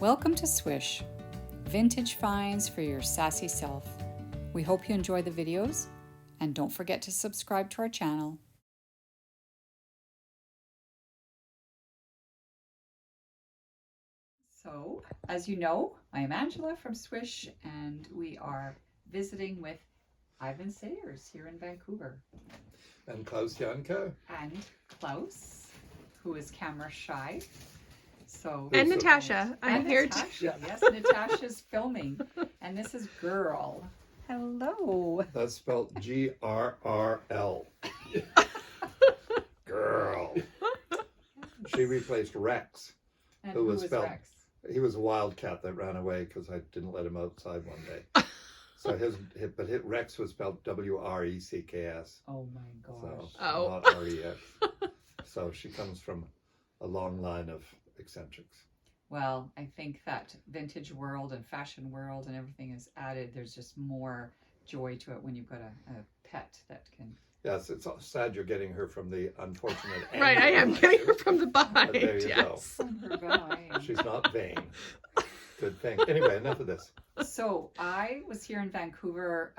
Welcome to Swish, vintage finds for your sassy self. We hope you enjoy the videos, and don't forget to subscribe to our channel. So, as you know, I am Angela from Swish, and we are visiting with Ivan Sayers here in Vancouver. And Klaus Janke. And Klaus, who is camera shy. So, and Natasha. I'm here too. too. Yes, Natasha's filming. And this is Girl. Hello. That's spelled G-R-R-L. Girl. She replaced Rex. And who was spelled, Rex? He was a wildcat that ran away because I didn't let him outside one day. So Rex was spelled W-R-E-C-K-S. Oh my gosh. So, not R-E-X. So she comes from a long line of eccentrics. Well, I think that vintage world and fashion world and everything is added. There's just more joy to it when you've got a pet that can. Yes, it's sad you're getting her from the unfortunate angle. Right, I am getting her from the behind. There you yes. go. She's not vain. Good thing. Anyway, enough of this. So I was here in Vancouver,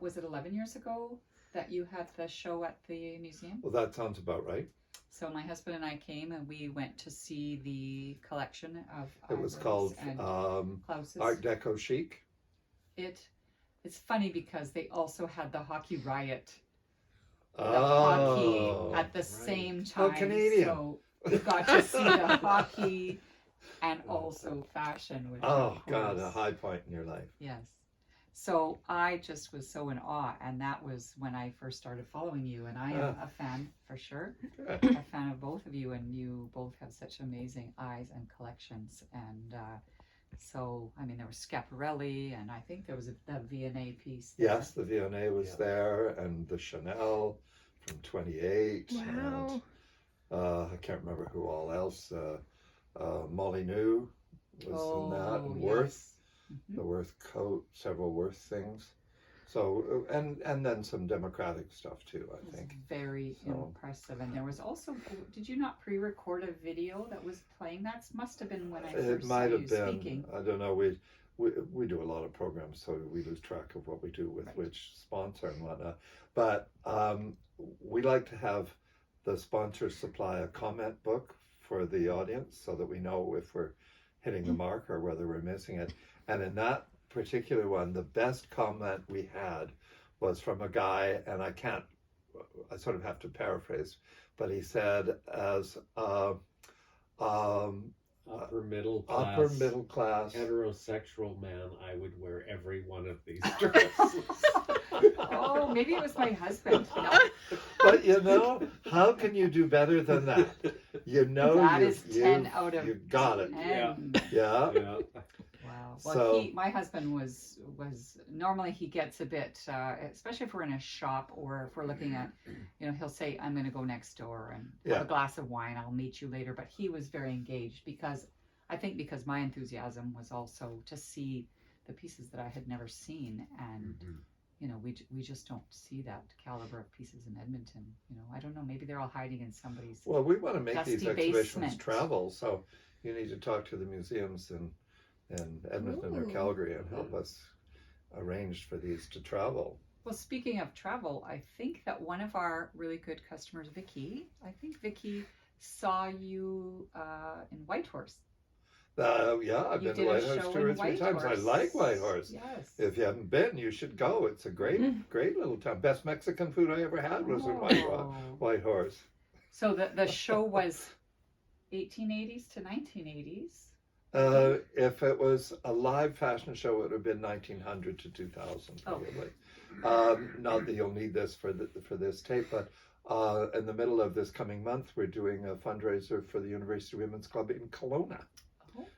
was it 11 years ago that you had the show at the museum? Well, that sounds about right. So my husband and I came and we went to see the collection of It was Ivan's called and Klaus's. Art Deco Chic. It's funny because they also had the hockey riot. The Oh, hockey at the same time. Oh, Canadian. So we got to see the hockey and also fashion. Which oh God, a high point in your life. Yes. So I just was so in awe, and that was when I first started following you, and I am a fan for sure. Good. A fan of both of you, and you both have such amazing eyes and collections. And so, I mean, there was Schiaparelli, and I think there was the V&A piece. Yes, the V&A was there, and the Chanel from 28. Wow. And, I can't remember who all else. Molly New was in that, and Worth. Mm-hmm. The Worth coat, several Worth things. So, and then some democratic stuff too, I think. Very impressive. And there was also, did you not pre-record a video that was playing? That must have been when I first saw you speaking. I don't know. We do a lot of programs, so we lose track of what we do with which sponsor and whatnot. But we like to have the sponsors supply a comment book for the audience so that we know if we're hitting the mark or whether we're missing it. And in that particular one, the best comment we had was from a guy, and I sort of have to paraphrase, but he said, as upper middle class heterosexual man, I would wear every one of these dresses. Oh, maybe it was my husband. No. But you know, how can you do better than that? You know, that is 10 out of you got 10. it. Yeah. Wow. Well, So, my husband was normally he gets a bit, especially if we're in a shop or if we're looking at, he'll say, I'm going to go next door and have a glass of wine. I'll meet you later. But he was very engaged because my enthusiasm was also to see the pieces that I had never seen. And, we just don't see that caliber of pieces in Edmonton. I don't know. Maybe they're all hiding in somebody's well, we want to make dusty these exhibitions basement. Travel. So you need to talk to the museums in Edmonton or Calgary and help us arrange for these to travel. Well, speaking of travel, I think that one of our really good customers, Vicky, saw you in Whitehorse. I've been to Whitehorse 2 or 3 times. I like Whitehorse. Yes. If you haven't been, you should go. It's a great little town. Best Mexican food I ever had was in Whitehorse. So the show was 1880s to 1980s. If it was a live fashion show, it would have been 1900 to 2000 probably. Not that you'll need this for this tape, but in the middle of this coming month, we're doing a fundraiser for the University Women's Club in Kelowna.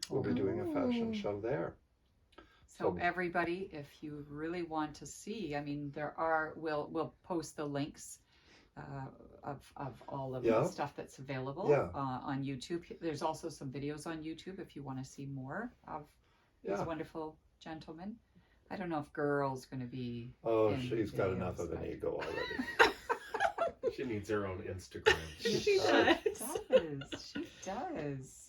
We'll be doing a fashion show there. So everybody, if you really want to see, I mean, we'll post the links of all of the stuff that's available on YouTube. There's also some videos on YouTube if you want to see more of these wonderful gentlemen. I don't know if Girl's going to be. Oh, she's got enough of an ego already. She needs her own Instagram. She does. She does.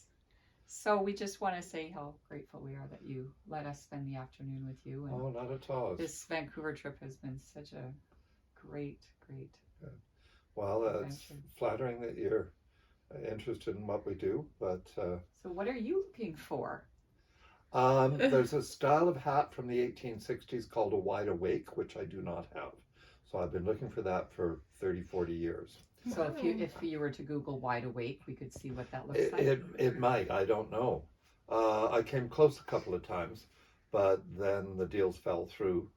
So we just want to say how grateful we are that you let us spend the afternoon with you. And Oh, not at all. this Vancouver trip has been such a great. Well, it's adventure. flattering that you're interested in what we do, but So what are you looking for? there's a style of hat from the 1860s called a wide awake, which I do not have. So I've been looking for that for 30, 40 years. So if you were to Google wide awake, we could see what that looks like. It might, I don't know. I came close a couple of times, but then the deals fell through.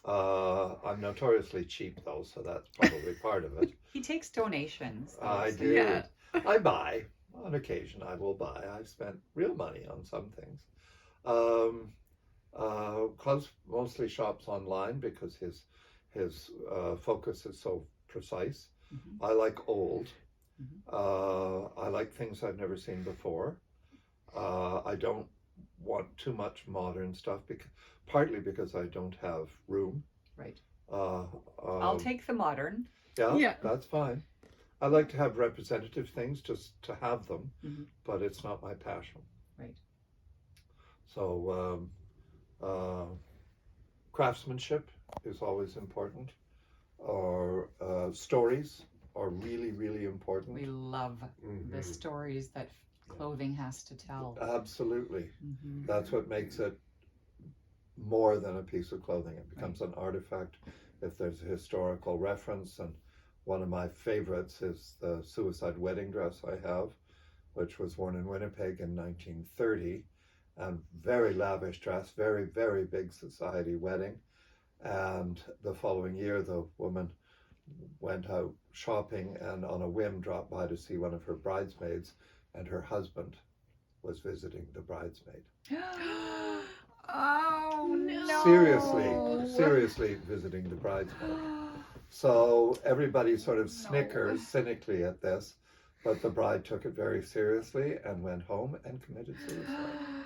I'm notoriously cheap though, so that's probably part of it. He takes donations. though, I so- do. Yeah. I buy. On occasion, I will buy. I've spent real money on some things. Klaus mostly shops online because his focus is so precise. Mhm. I like old. Mhm. I like things I've never seen before. I don't want too much modern stuff, partly because I don't have room. Right. I'll take the modern. Yeah. That's fine. I like to have representative things just to have them, Mhm. but it's not my passion. Right. So craftsmanship is always important, or stories are really, really important. We love Mhm. the stories that clothing has to tell. Absolutely. Mhm. That's what makes it more than a piece of clothing. It becomes an artifact if there's a historical reference. And one of my favorites is the suicide wedding dress I have, which was worn in Winnipeg in 1930. And very lavish dress, very, very big society wedding. And the following year, the woman went out shopping and on a whim dropped by to see one of her bridesmaids, and her husband was visiting the bridesmaid. Oh no. Seriously visiting the bridesmaid. So everybody sort of snickers cynically at this, but the bride took it very seriously and went home and committed suicide.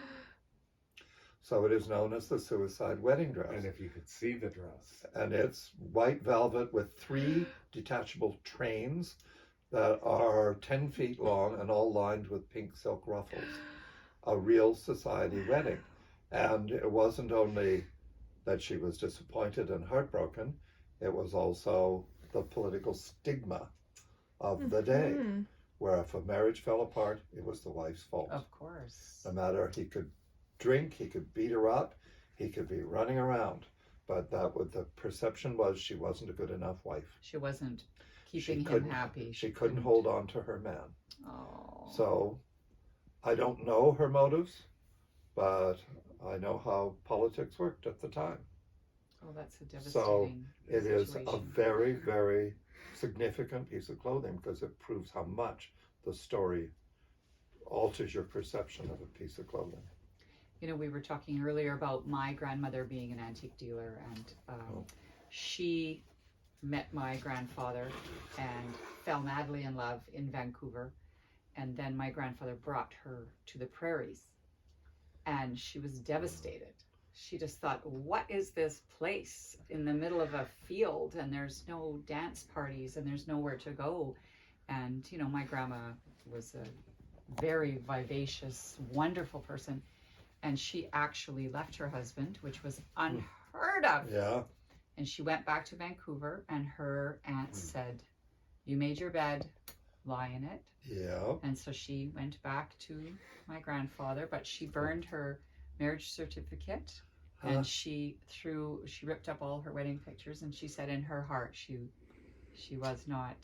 So it is known as the suicide wedding dress. And if you could see the dress. And it's white velvet with 3 detachable trains that are 10 feet long and all lined with pink silk ruffles. A real society wedding. And it wasn't only that she was disappointed and heartbroken, it was also the political stigma of the day, Mhm. where if a marriage fell apart, it was the wife's fault. Of course. No matter, he could drink, he could beat her up, he could be running around, but the perception was she wasn't a good enough wife. She wasn't She keeping him couldn't- happy. She couldn't hold on to her man. Oh. So I don't know her motives, but I know how politics worked at the time. Oh, that's a So devastating it is a situation. very, very significant piece of clothing because it proves how much the story alters your perception of a piece of clothing. You know, we were talking earlier about my grandmother being an antique dealer, and she met my grandfather and fell madly in love in Vancouver. And then my grandfather brought her to the prairies, and she was devastated. She just thought, what is this place in the middle of a field, and there's no dance parties and there's nowhere to go. And, you know, my grandma was a very vivacious, wonderful person. And she actually left her husband, which was unheard of. Yeah. And she went back to Vancouver, and her aunt said, you made your bed, lie in it. Yeah. And so she went back to my grandfather, but she burned her marriage certificate, and she ripped up all her wedding pictures, and she said in her heart she was not,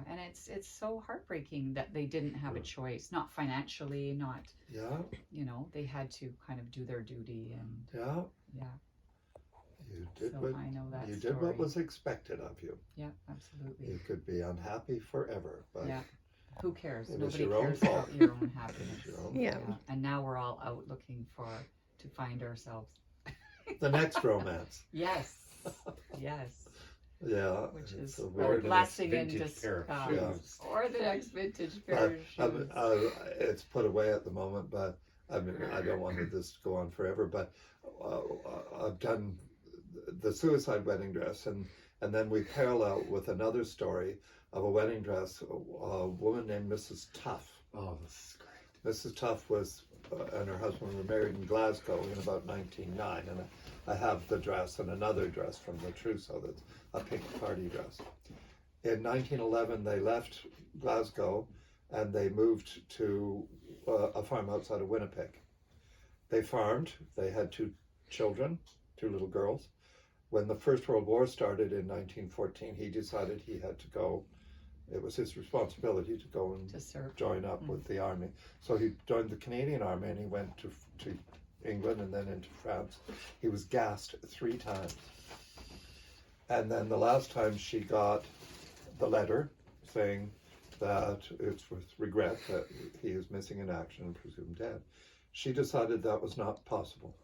and it's so heartbreaking that they didn't have a choice, not financially, not, Yeah. you know, they had to kind of do their duty, and Yeah. yeah. You did So what I know that you story. did what was expected of you. Yeah, absolutely. You could be unhappy forever, but Yeah. Who cares? It was Nobody your own cares fault. about your own happiness. Your own Yeah. fault. And now we're all out looking to find ourselves. The next romance. Yes. Yes. Yeah. Which it's is a Or weird. the blessing next in vintage pair of disguise. shoes. Or the next vintage pair of shoes. It's put away at the moment, but I mean, I don't want this to go on forever. But I've done the suicide wedding dress, and then we parallel with another story of a wedding dress, a woman named Mrs. Tuff. Oh, this is great. Mrs. Tuff was and her husband were married in Glasgow in about 1909, and I have the dress and another dress from the trousseau that's a pink party dress. In 1911, they left Glasgow and they moved to a farm outside of Winnipeg. They farmed. They had 2 children, 2 little girls. When the First World War started in 1914, he decided he had to go. It was his responsibility to go and join up with the army. So he joined the Canadian Army and he went to England and then into France. He was gassed 3 times. And then the last time she got the letter saying that it's with regret that he is missing in action and presumed dead, she decided that was not possible.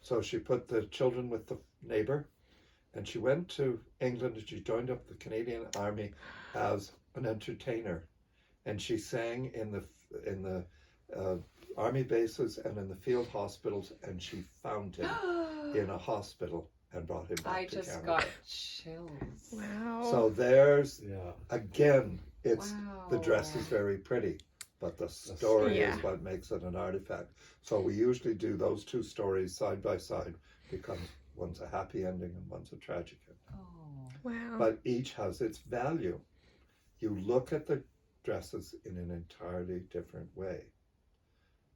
So she put the children with the neighbor and she went to England and she joined up the Canadian Army as an entertainer, and she sang in the army bases and in the field hospitals, and she found him in a hospital and brought him back to Canada. I just got chills. Wow. So there's again, it's the dress is very pretty, but the story is what makes it an artifact. So we usually do those 2 stories side by side because one's a happy ending and one's a tragic ending. Oh. Wow. But each has its value. You look at the dresses in an entirely different way.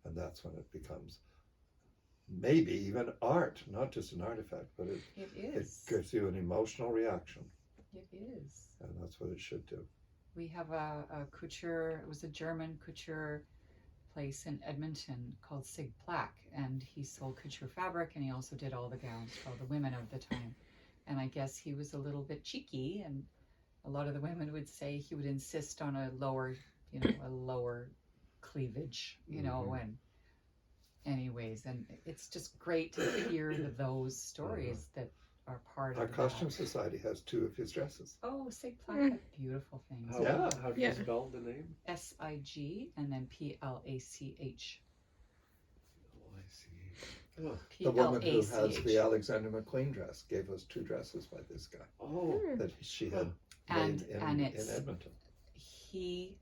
And that's when it becomes maybe even art, not just an artifact, but it gives you an emotional reaction. It is. And that's what it should do. We have a couture, it was a German couture place in Edmonton called Sig Plack, and he sold couture fabric and he also did all the gowns for all the women of the time. And I guess he was a little bit cheeky, and a lot of the women would say he would insist on a lower cleavage, and anyways, and it's just great to hear those stories that are part Our of costume that. society has 2 of his dresses. Oh, Sig Plack had beautiful things. How do you spell the name? SIG and then PLACH. The woman who has the Alexander McQueen dress gave us 2 dresses by this guy. Oh. That she had And made in Edmonton. He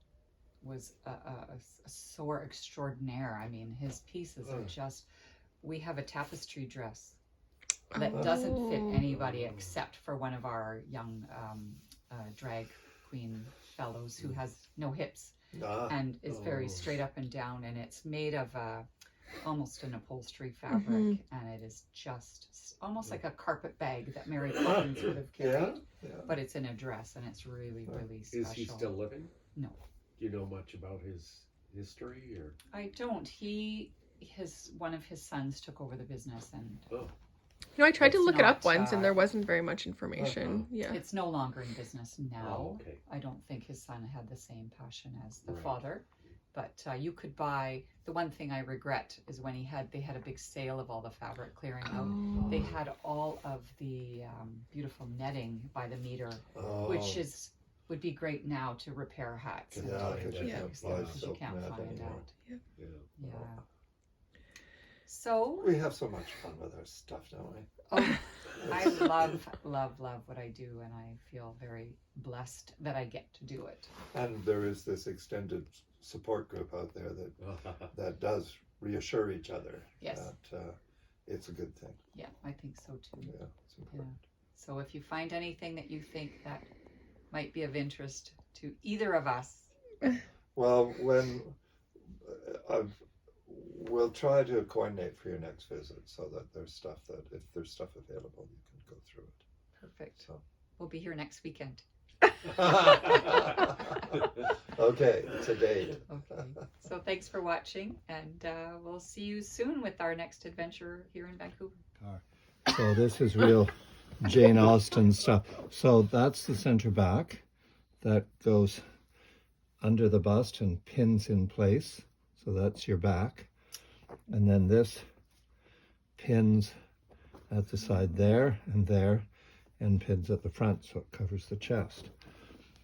was a soar extraordinaire. I mean, his pieces are just. We have a tapestry dress that doesn't fit anybody except for one of our young drag queen fellows who has no hips and is very straight up and down, and it's made of almost an upholstery fabric, and it is just almost like a carpet bag that Mary Poppins would have carried, but it's in a dress, and it's really, really special. Is he still living? No. Do you know much about his history, or? I don't. One of his sons took over the business, and I tried to look it up not, once, and there wasn't very much information. It's no longer in business now. Oh, okay. I don't think his son had the same passion as the father. But you could buy. The one thing I regret is when they had a big sale of all the fabric clearing out. They had all of the beautiful netting by the meter, which would be great now to repair hats. Because you can't find out. Yeah. So we have so much fun with our stuff, don't we? Oh, I love what I do, and I feel very blessed that I get to do it. And there is this extended support group out there that does reassure each other that it's a good thing. Yeah, I think so too. Yeah, it's important. Yeah. So if you find anything that you think that might be of interest to either of us, well, when we'll try to coordinate for your next visit so that there's stuff if there's stuff available, you can go through it. Perfect. So we'll be here next weekend. Okay, it's a date. Okay. So thanks for watching, and we'll see you soon with our next adventure here in Vancouver. So this is real Jane Austen stuff. So that's the center back that goes under the bust and pins in place. So that's your back. And then this pins at the side there and pins at the front, so it covers the chest.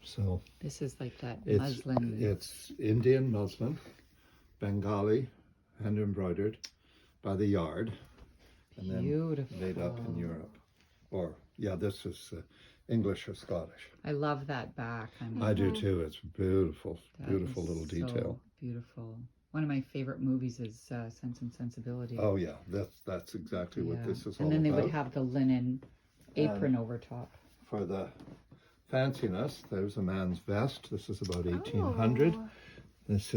So This is like that it's, muslin. It's Indian muslin, Bengali, hand embroidered by the yard, and then made up in Europe. Or this is English or Scottish. I love that back. I do too. It's beautiful, beautiful little detail. So beautiful. One of my favorite movies is Sense and Sensibility. Oh yeah, that's exactly what this is all And then they about. would have the linen apron over top. For the fanciness, there's a man's vest. This is about 1800. Oh. This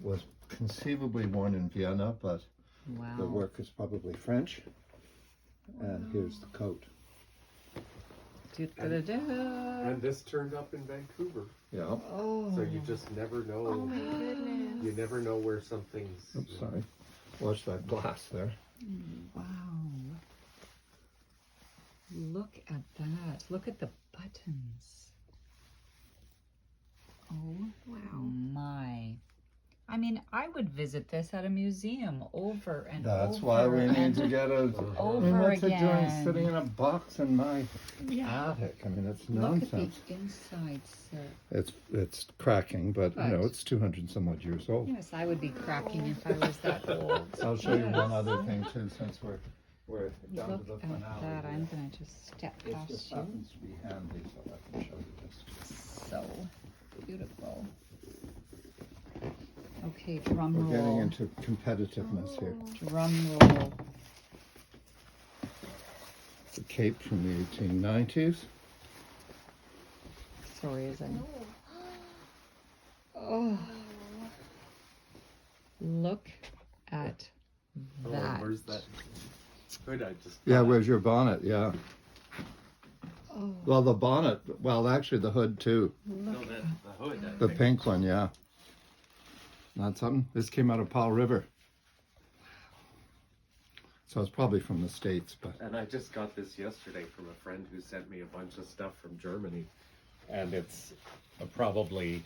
was conceivably worn in Vienna, but Wow. the work is probably French. And here's the coat. And this turned up in Vancouver. Yeah. Oh. So you just never know. Oh my goodness. You never know where something's. Oops, sorry. Watch that glass there. Wow. Look at that. Look at the buttons. Oh, Wow. my. I mean, I would visit this at a museum over and That's over. why we need and to get a. over what's it doing again. sitting in a box in my Yeah. attic? I mean, it's Look at nonsense. the inside, sir. It's cracking, but you know, But- it's 200 some odd years old. Yes, I would be cracking if I was that old. I'll show you one Yes. other thing too, since we're down Look to the at finale. that. here. I'm going to just step It past just you. happens to be handy, so I can show you this. So beautiful. Okay, drum We're roll. getting into competitiveness here. Drum roll. It's a cape from the 1890s. Sorry, as I. Oh, look at that. Oh, where's that? Hood I just. Yeah, where's your bonnet? Yeah. Oh, Well, the bonnet. Well, actually, the hood too. No, look. the hood. I The think. pink one, yeah. Not something. This came out of Powell River. So it's probably from the States, but And I just got this yesterday from a friend who sent me a bunch of stuff from Germany. And it's probably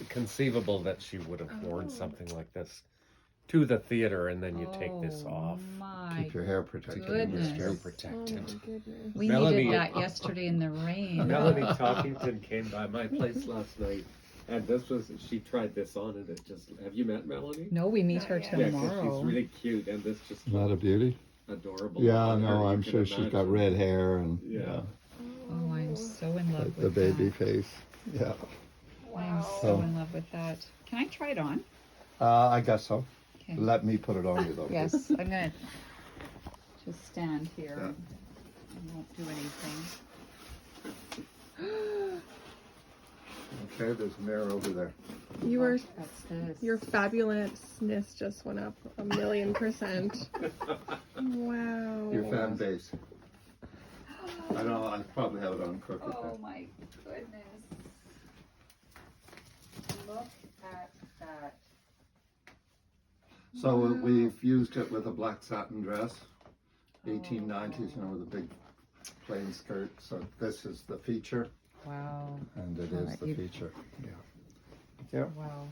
conceivable that she would have worn something like this to the theater, and then you take this Oh, off. My keep your hair protected. goodness. Mr. Hair Oh my protected. goodness. We Melanie- needed that yesterday in the rain. Melanie Talkington came by my place last night, and she tried this on, and it just. Have you met Melanie? No, we meet her Yeah, 'cause Yeah, 'cause tomorrow. she's really cute, and this just Not a beauty. adorable. Yeah, on her, no, you I'm can sure she's got imagine. red hair and Yeah. Oh, I'm so in love the with baby that. face. Yeah, I'm Wow. so in love with that. Can I try it on? I guess so. Okay. Let me put it on you though. Yes, I'm gonna just stand here. Yeah. I won't do anything. Okay, there's a mirror over there. You are, That's this. your fabulousness just went up 1,000,000%. Wow. Your fan base. I know. I probably have it on crooked. Oh my goodness. Look at that. So we've used it with a black satin dress, 1890s, you know, with a big plain skirt. So this is the feature, Wow. and it All is right, the you- feature. Yeah. Yeah. Wow.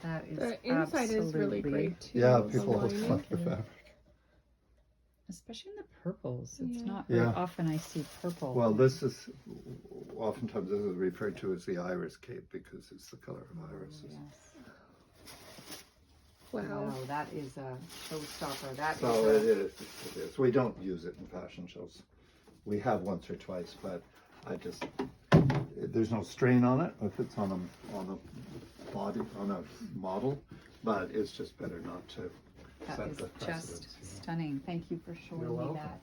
That is The inside is really absolutely- great too. Yeah, the people lining. love the fabric. Especially in the purples. It's Yeah. not very Yeah. often I see purple. Well, this is oftentimes this is referred to as the iris cape because it's the color of irises. Yes. Wow. Wow, that is a showstopper. That is So a, it is. It is. We don't use it in fashion shows. We have once or twice, but there's no strain on it if it's on a body on a model, but it's just better not to that set is the just precedence. stunning. Thank you for showing You're me welcome. that.